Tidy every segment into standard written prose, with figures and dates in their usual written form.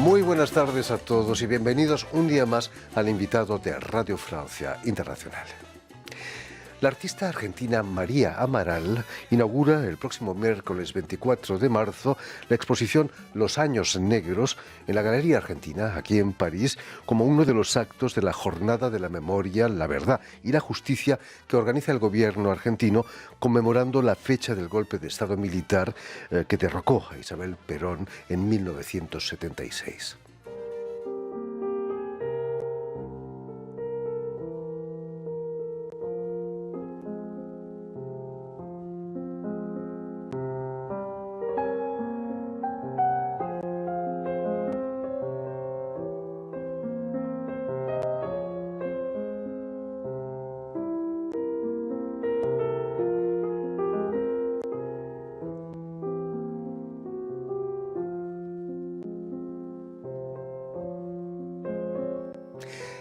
Muy buenas tardes a todos y bienvenidos un día más al invitado de Radio Francia Internacional. La artista argentina María Amaral inaugura el próximo miércoles 24 de marzo la exposición Los Años Negros en la Galería Argentina, aquí en París, como uno de los actos de la Jornada de la Memoria, la Verdad y la Justicia que organiza el gobierno argentino conmemorando la fecha del golpe de Estado militar que derrocó a Isabel Perón en 1976.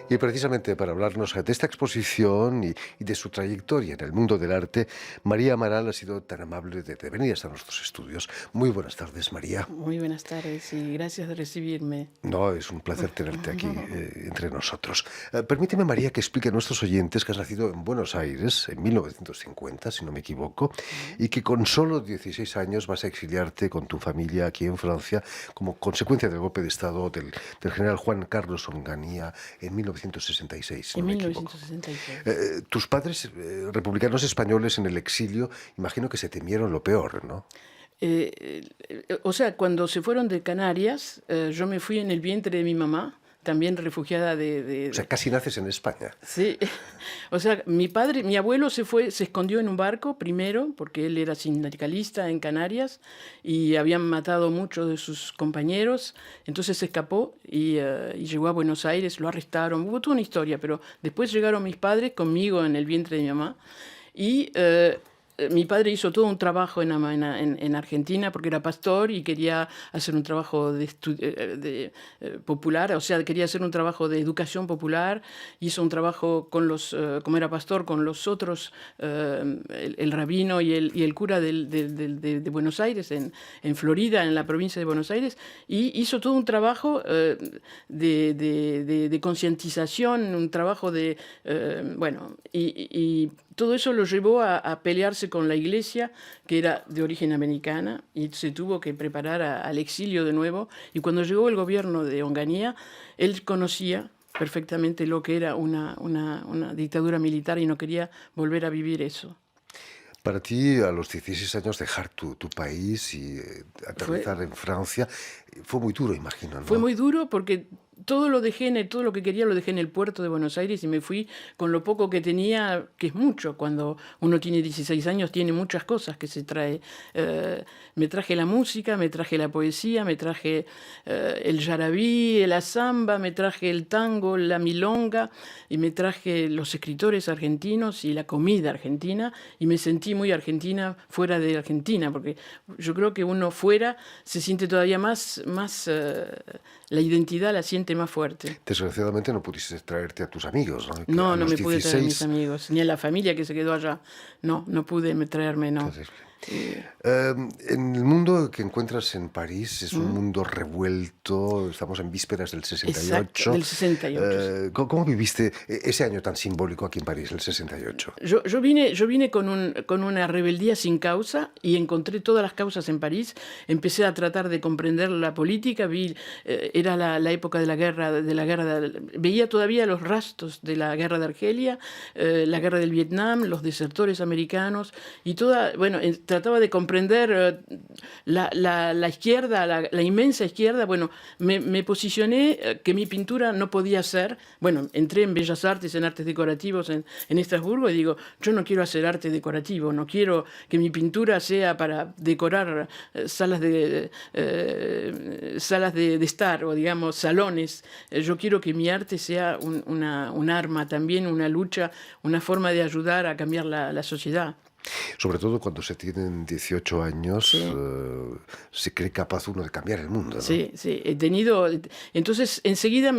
Y precisamente para hablarnos de esta exposición y de su trayectoria en el mundo del arte, María Amaral ha sido tan amable de venir hasta nuestros estudios. Muy buenas tardes, María. Muy buenas tardes y gracias de recibirme. No, es un placer tenerte aquí entre nosotros. Permíteme, María, que explique a nuestros oyentes que has nacido en Buenos Aires en 1950, si no me equivoco, y que con solo 16 años vas a exiliarte con tu familia aquí en Francia como consecuencia del golpe de Estado del general Juan Carlos Onganía en 1966, si no me equivoco. 1966. Tus padres, republicanos españoles en el exilio, imagino que se temieron lo peor, ¿no? O sea, cuando se fueron de Canarias, yo me fui en el vientre de mi mamá, también refugiada O sea, casi naces en España. Sí, o sea, mi abuelo se escondió en un barco primero, porque él era sindicalista en Canarias y habían matado muchos de sus compañeros, entonces se escapó y llegó a Buenos Aires, lo arrestaron, hubo toda una historia, pero después llegaron mis padres conmigo en el vientre de mi mamá y mi padre hizo todo un trabajo en Argentina porque era pastor y quería hacer un trabajo popular, o sea, quería hacer un trabajo de educación popular. Hizo un trabajo como era pastor, con los otros, el rabino y el cura de Buenos Aires, en Florida, en la provincia de Buenos Aires, y hizo todo un trabajo de concientización, un trabajo y todo eso lo llevó a pelearse con la iglesia, que era de origen americana, y se tuvo que preparar al exilio de nuevo. Y cuando llegó el gobierno de Onganía, él conocía perfectamente lo que era una dictadura militar y no quería volver a vivir eso. Para ti, a los 16 años, dejar tu país y aterrizar en Francia fue muy duro, imagino, ¿no? Fue muy duro porque todo lo que quería lo dejé en el puerto de Buenos Aires y me fui con lo poco que tenía, que es mucho. Cuando uno tiene 16 años tiene muchas cosas que se trae. Me traje la música, me traje la poesía, me traje el yarabí, la samba, me traje el tango, la milonga, y me traje los escritores argentinos y la comida argentina, y me sentí muy argentina fuera de Argentina, porque yo creo que uno fuera se siente todavía más la identidad la siente más fuerte. Desgraciadamente no pudiste traerte a tus amigos, ¿no? No, no me pude traer a mis amigos, ni a la familia que se quedó allá. No pude traerme, no. Entonces, en el mundo que encuentras en París es un mundo revuelto, estamos en vísperas del 68. Exacto, del 68. ¿Cómo viviste ese año tan simbólico aquí en París, el 68? Yo vine con una rebeldía sin causa y encontré todas las causas en París. Empecé a tratar de comprender la política, era la época de la guerra, veía todavía los rastros de la guerra de Argelia, la guerra del Vietnam, los desertores americanos y trataba de comprender la izquierda, la inmensa izquierda. Me posicioné que mi pintura no podía ser. Entré en Bellas Artes, en artes decorativos en Estrasburgo, y digo, yo no quiero hacer arte decorativo, no quiero que mi pintura sea para decorar salas de estar, o digamos, salones. Yo quiero que mi arte sea un arma también, una lucha, una forma de ayudar a cambiar la sociedad. Sobre todo cuando se tienen 18 años, Sí. se cree capaz uno de cambiar el mundo, ¿no? Sí, sí, he tenido. Entonces, enseguida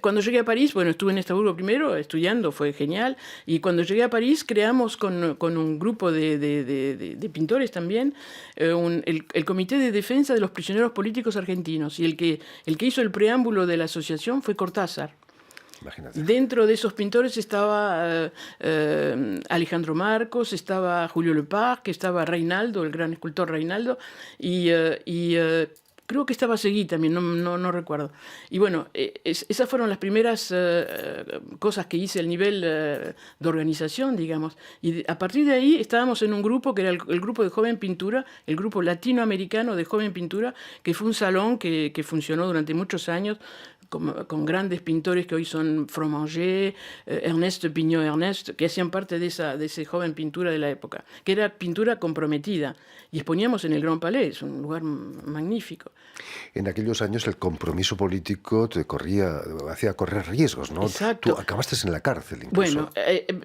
cuando llegué a París, bueno, estuve en Estrasburgo primero estudiando, fue genial, y cuando llegué a París creamos con un grupo de pintores también el Comité de Defensa de los Prisioneros Políticos Argentinos, y el que hizo el preámbulo de la asociación fue Cortázar. Imagínate. Dentro de esos pintores estaba Alejandro Marcos, estaba Julio Lepage, estaba Reinaldo, el gran escultor Reinaldo, y creo que estaba Seguí también, no recuerdo. Y bueno, esas fueron las primeras cosas que hice al nivel de organización, digamos. Y a partir de ahí estábamos en un grupo que era el grupo de Joven Pintura, el grupo latinoamericano de Joven Pintura, que fue un salón que funcionó durante muchos años, con grandes pintores que hoy son Fromager, Ernest Pignot-Ernest, que hacían parte de ese joven pintura de la época, que era pintura comprometida. Y exponíamos en el Grand Palais, un lugar magnífico. En aquellos años el compromiso político te hacía correr riesgos, ¿no? Exacto. Tú acabaste en la cárcel incluso. Bueno,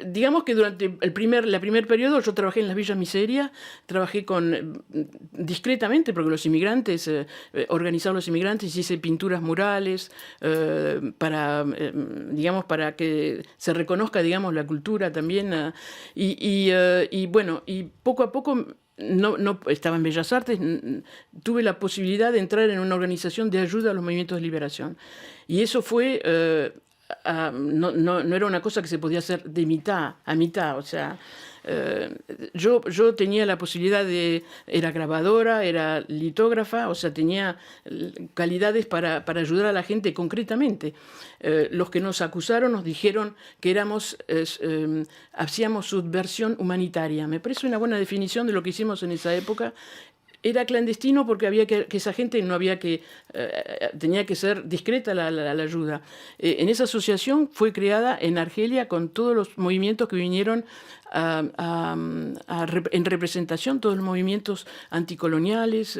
digamos que durante la primer periodo yo trabajé en las villas miseria, trabajé discretamente, porque los inmigrantes, organizar los inmigrantes, hice pinturas murales, digamos, para que se reconozca, digamos, la cultura también. Y bueno, y poco a poco. No estaba en Bellas Artes, tuve la posibilidad de entrar en una organización de ayuda a los movimientos de liberación. Y eso fue, no era una cosa que se podía hacer de mitad a mitad, o sea, yo tenía la posibilidad era grabadora, era litógrafa, o sea, tenía calidades para ayudar a la gente concretamente. Los que nos acusaron nos dijeron que hacíamos subversión humanitaria. Me parece una buena definición de lo que hicimos en esa época. Era clandestino porque había que esa gente tenía que ser discreta la ayuda. En esa asociación fue creada en Argelia con todos los movimientos que vinieron en representación, todos los movimientos anticoloniales,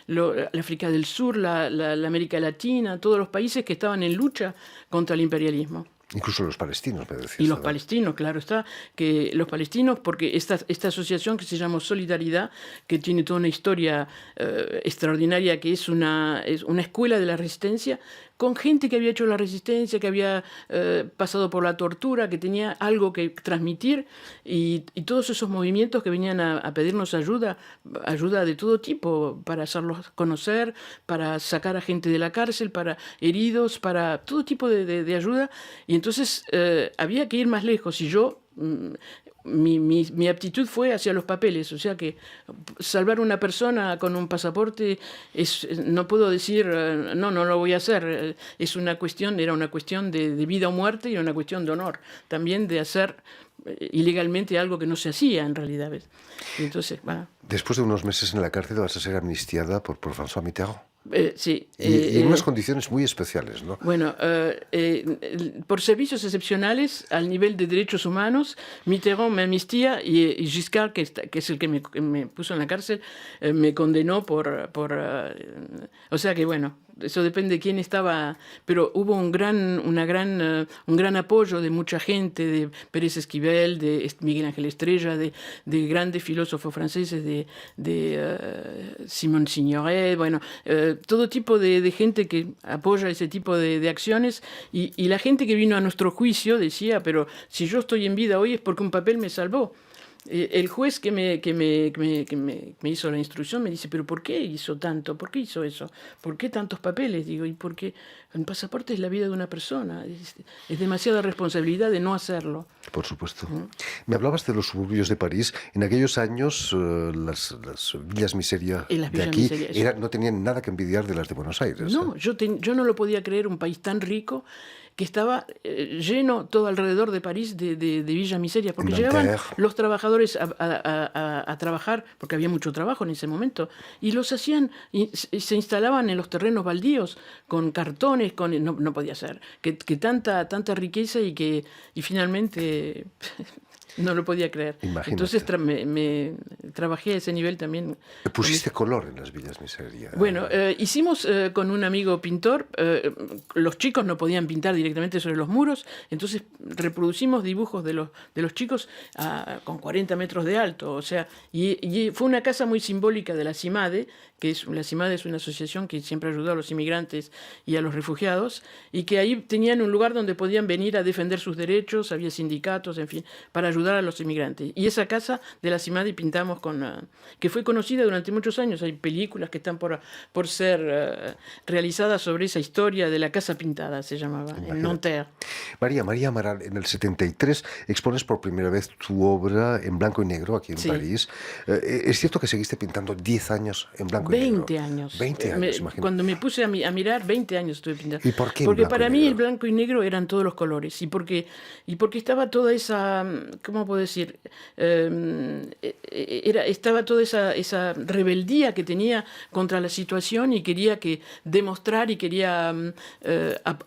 la África del Sur, la América Latina, todos los países que estaban en lucha contra el imperialismo. Incluso los palestinos, me decías. Y los palestinos, claro está, que los palestinos, porque esta asociación que se llama Solidaridad, que tiene toda una historia extraordinaria, que es una escuela de la resistencia, con gente que había hecho la resistencia, que había pasado por la tortura, que tenía algo que transmitir, y todos esos movimientos que venían a pedirnos ayuda de todo tipo, para hacerlos conocer, para sacar a gente de la cárcel, para heridos, para todo tipo de ayuda. Y entonces había que ir más lejos, y yo... Mi aptitud fue hacia los papeles, o sea que salvar a una persona con un pasaporte no puedo decir no lo voy a hacer, era una cuestión de vida o muerte, y una cuestión de honor, también de hacer ilegalmente algo que no se hacía en realidad, ¿ves? Y entonces, bueno. Después de unos meses en la cárcel vas a ser amnistiada por François Mitterrand. Sí. Y en unas condiciones muy especiales, ¿no? Bueno, por servicios excepcionales al nivel de derechos humanos, Mitterrand me amnistía, y Giscard, que es el que me puso en la cárcel, me condenó o sea que bueno, eso depende de quién estaba, pero hubo un gran apoyo de mucha gente, de Pérez Esquivel, de Miguel Ángel Estrella, de grandes filósofos franceses, de Simone Signoret, bueno, todo tipo de gente que apoya ese tipo de acciones, y la gente que vino a nuestro juicio decía, pero si yo estoy en vida hoy es porque un papel me salvó. El juez que me hizo la instrucción me dice, pero ¿por qué hizo tanto? ¿Por qué hizo eso? ¿Por qué tantos papeles? Digo, y porque el pasaporte es la vida de una persona. Es demasiada responsabilidad de no hacerlo. Por supuesto. Me hablabas de los suburbios de París. En aquellos años las villas miseria de aquí no tenían nada que envidiar de las de Buenos Aires. No, yo no lo podía creer, un país tan rico, que estaba lleno todo alrededor de París de Villa Miseria, porque llegaban los trabajadores a trabajar, porque había mucho trabajo en ese momento, y los hacían, y se instalaban en los terrenos baldíos con cartones, no podía ser, que tanta riqueza, y finalmente No lo podía creer. Imagínate. Entonces me trabajé a ese nivel también. ¿Pusiste color en las villas Miseria? Bueno, hicimos con un amigo pintor, los chicos no podían pintar directamente sobre los muros, entonces reproducimos dibujos de los chicos con 40 metros de alto, o sea, y fue una casa muy simbólica de la CIMADE, la CIMADE es una asociación que siempre ayudó a los inmigrantes y a los refugiados, y que ahí tenían un lugar donde podían venir a defender sus derechos, había sindicatos, en fin, para ayudar a los inmigrantes. Y esa casa de la CIMADE pintamos que fue conocida durante muchos años, hay películas que están por ser realizadas sobre esa historia de la casa pintada, se llamaba, en Nanterre. María Amaral, en el 73 expones por primera vez tu obra en blanco y negro aquí en París. ¿Es cierto que seguiste pintando 10 años en blanco y negro? 20 años. 20 años, imagínate. Cuando me puse a mirar, 20 años estuve pintando. ¿Y por qué Porque para mí el blanco y negro eran todos los colores. Y porque estaba toda esa, ¿cómo puedo decir? Estaba toda esa rebeldía que tenía contra la situación y quería demostrar y quería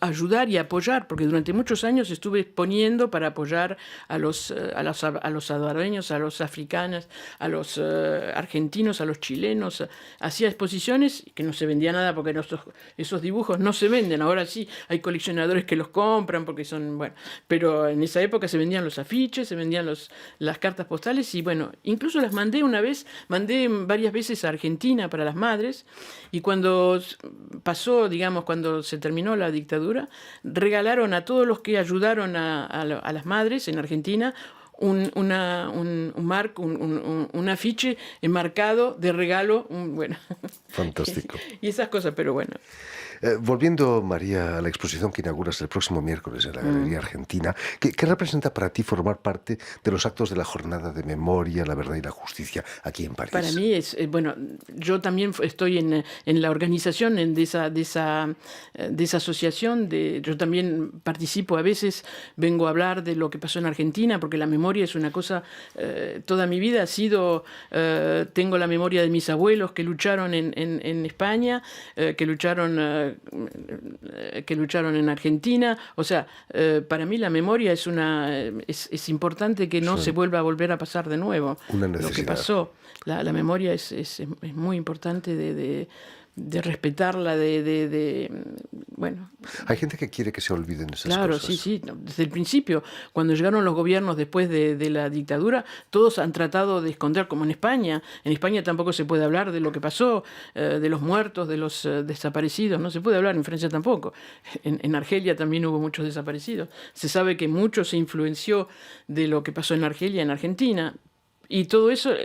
ayudar y apoyar, porque durante muchos años estuve exponiendo para apoyar a los salvadoreños, a los africanos, a los argentinos, a los chilenos. Hacía exposiciones que no se vendía nada porque esos dibujos no se venden. Ahora sí hay coleccionadores que los compran porque son, bueno, pero en esa época se vendían los afiches, se vendían las cartas postales y bueno, incluso las mandé varias veces a Argentina para las madres, y cuando pasó, digamos, cuando se terminó la dictadura, regalaron a todos los que ayudaron a las madres en Argentina un afiche enmarcado de regalo, bueno. Fantástico. Y esas cosas, pero bueno. Volviendo, María, a la exposición que inauguras el próximo miércoles en la Galería Argentina, ¿qué representa para ti formar parte de los actos de la Jornada de Memoria, la Verdad y la Justicia aquí en París? Para mí es, bueno, yo también estoy en la organización de esa asociación, yo también participo a veces, vengo a hablar de lo que pasó en Argentina, porque la memoria es una cosa, toda mi vida ha sido, tengo la memoria de mis abuelos que lucharon en España, que lucharon en Argentina, o sea, para mí la memoria es importante que no se vuelva a volver a pasar de nuevo lo que pasó. La memoria es muy importante de respetarla, bueno. Hay gente que quiere que se olviden esas cosas. Claro, sí, desde el principio, cuando llegaron los gobiernos después de la dictadura, todos han tratado de esconder, como en España. En España tampoco se puede hablar de lo que pasó, de los muertos, de los desaparecidos, no se puede hablar, en Francia tampoco. En Argelia también hubo muchos desaparecidos. Se sabe que mucho se influenció de lo que pasó en Argelia, en Argentina. Y todo eso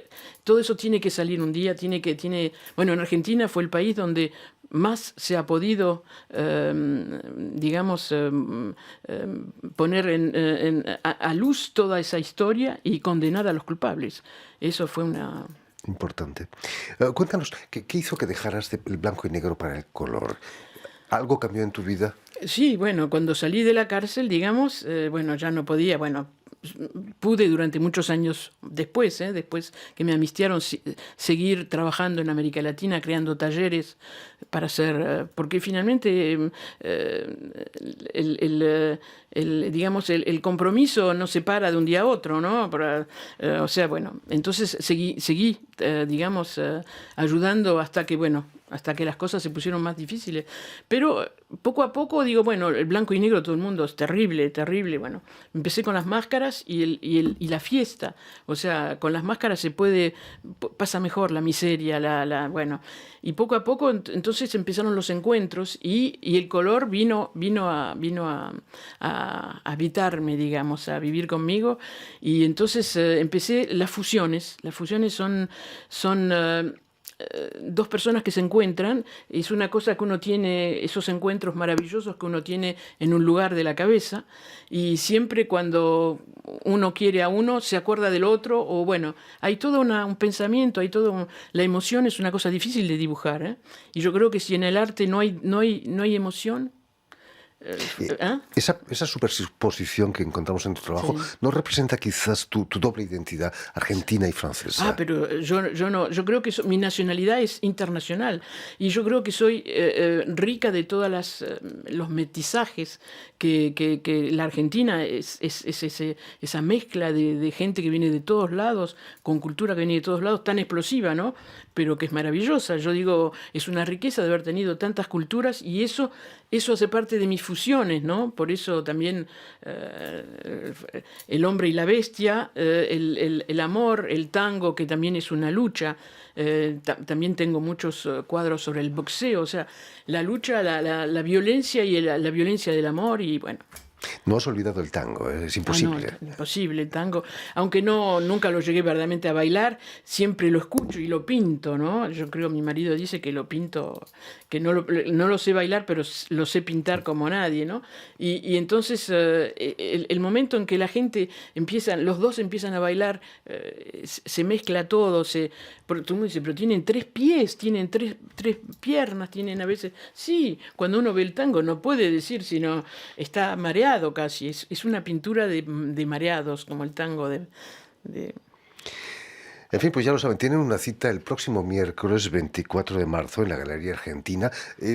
tiene que salir un día, bueno, en Argentina fue el país donde más se ha podido, digamos, poner a luz toda esa historia y condenar a los culpables. Eso fue una... Importante. Cuéntanos, ¿qué hizo que dejaras el blanco y negro para el color? ¿Algo cambió en tu vida? Sí, bueno, cuando salí de la cárcel, digamos, bueno, ya no podía, bueno, pude durante muchos años después que me amnistiaron, seguir trabajando en América Latina, creando talleres para hacer, porque finalmente digamos, el compromiso no se para de un día a otro, ¿no? O sea, bueno, entonces seguí digamos, ayudando hasta que las cosas se pusieron más difíciles. Pero poco a poco digo, bueno, el blanco y negro todo el mundo es terrible, bueno. Empecé con las máscaras y la fiesta. O sea, con las máscaras pasa mejor la miseria, bueno. Y poco a poco entonces empezaron los encuentros y el color vino a habitarme, digamos, a vivir conmigo. Y entonces empecé las fusiones. Las fusiones son dos personas que se encuentran, es una cosa que uno tiene, esos encuentros maravillosos que uno tiene en un lugar de la cabeza, y siempre cuando uno quiere a uno se acuerda del otro, o bueno, hay todo un pensamiento, la emoción es una cosa difícil de dibujar, y yo creo que si en el arte no hay emoción, Esa superposición que encontramos en tu trabajo no representa quizás tu doble identidad argentina y francesa. Pero yo creo que mi nacionalidad es internacional y yo creo que soy rica de todas los mestizajes que la Argentina es esa mezcla de gente que viene de todos lados, con cultura que viene de todos lados, tan explosiva, ¿no? Pero que es maravillosa. Yo digo, es una riqueza de haber tenido tantas culturas y eso hace parte de mis fusiones, ¿no? Por eso también el hombre y la bestia, el amor, el tango, que también es una lucha. También tengo muchos cuadros sobre el boxeo, o sea, la lucha, la violencia y la violencia del amor y bueno. No has olvidado el tango, es imposible. No, imposible el tango. Aunque nunca lo llegué verdaderamente a bailar, siempre lo escucho y lo pinto, ¿no? Yo creo, mi marido dice que lo pinto, que no lo sé bailar, pero lo sé pintar como nadie, ¿no? Y entonces el momento en que la gente los dos empiezan a bailar, se mezcla todo, todo el mundo dice, pero tienen 3 pies, tienen tres piernas, tienen a veces... Sí, cuando uno ve el tango no puede decir, sino está mareado casi, es una pintura de mareados, como el tango de... En fin, pues ya lo saben, tienen una cita el próximo miércoles 24 de marzo en la Galería Argentina,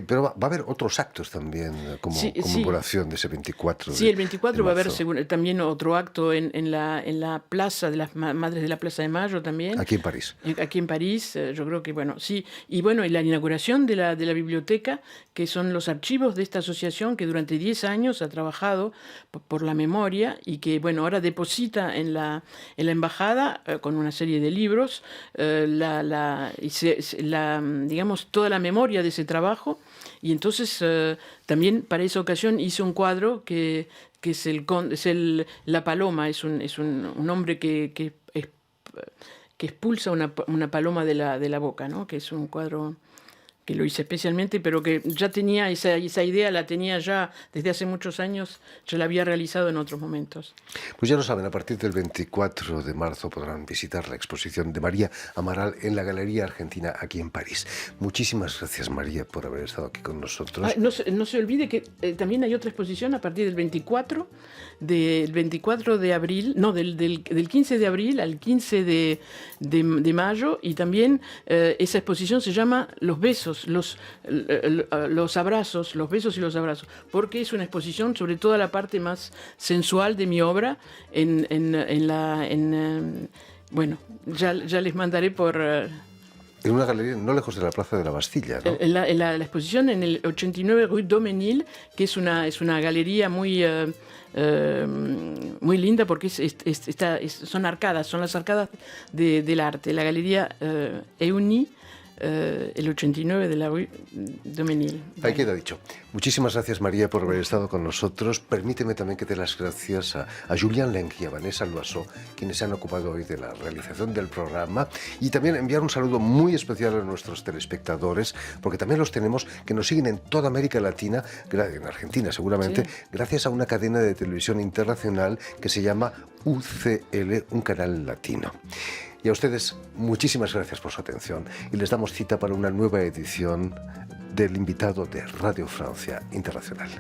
pero va a haber otros actos también como conmemoración de ese 24 de marzo. Sí, el 24 va a haber también otro acto en la Plaza de las Madres de la Plaza de Mayo también. Aquí en París. Aquí en París, yo creo que, bueno, sí. Y bueno, y la inauguración de la biblioteca, que son los archivos de esta asociación que durante 10 años ha trabajado por la memoria y que, bueno, ahora deposita en la embajada con una serie de libros, digamos, toda la memoria de ese trabajo. Y entonces también para esa ocasión hice un cuadro que es la paloma, es un hombre que expulsa una paloma de la boca, ¿no? Que es un cuadro que lo hice especialmente, pero que ya tenía esa idea, la tenía ya desde hace muchos años, yo la había realizado en otros momentos. Pues ya lo saben, a partir del 24 de marzo podrán visitar la exposición de María Amaral en la Galería Argentina aquí en París. Muchísimas gracias, María, por haber estado aquí con nosotros. No se olvide que también hay otra exposición a partir del 24 de abril, no, del 15 de abril al 15 de mayo, y también esa exposición se llama Los besos, los abrazos, los besos y los abrazos, porque es una exposición sobre toda la parte más sensual de mi obra. Bueno, ya les mandaré por... En una galería no lejos de la Plaza de la Bastilla, ¿no? La exposición en el 89 Rue Daumesnil, que es una galería muy linda porque son arcadas, son las arcadas del arte. La galería Euni, el 89 de la Rue Daumesnil. Ahí queda dicho. Muchísimas gracias, María, por haber estado con nosotros. Permíteme también que dé las gracias a Julien Lenk y a Vanessa Loiseau, quienes se han ocupado hoy de la realización del programa, y también enviar un saludo muy especial a nuestros telespectadores, porque también los tenemos que nos siguen en toda América Latina, en Argentina seguramente, gracias a una cadena de televisión internacional que se llama UCL, un canal latino. Y a ustedes, muchísimas gracias por su atención y les damos cita para una nueva edición del invitado de Radio Francia Internacional.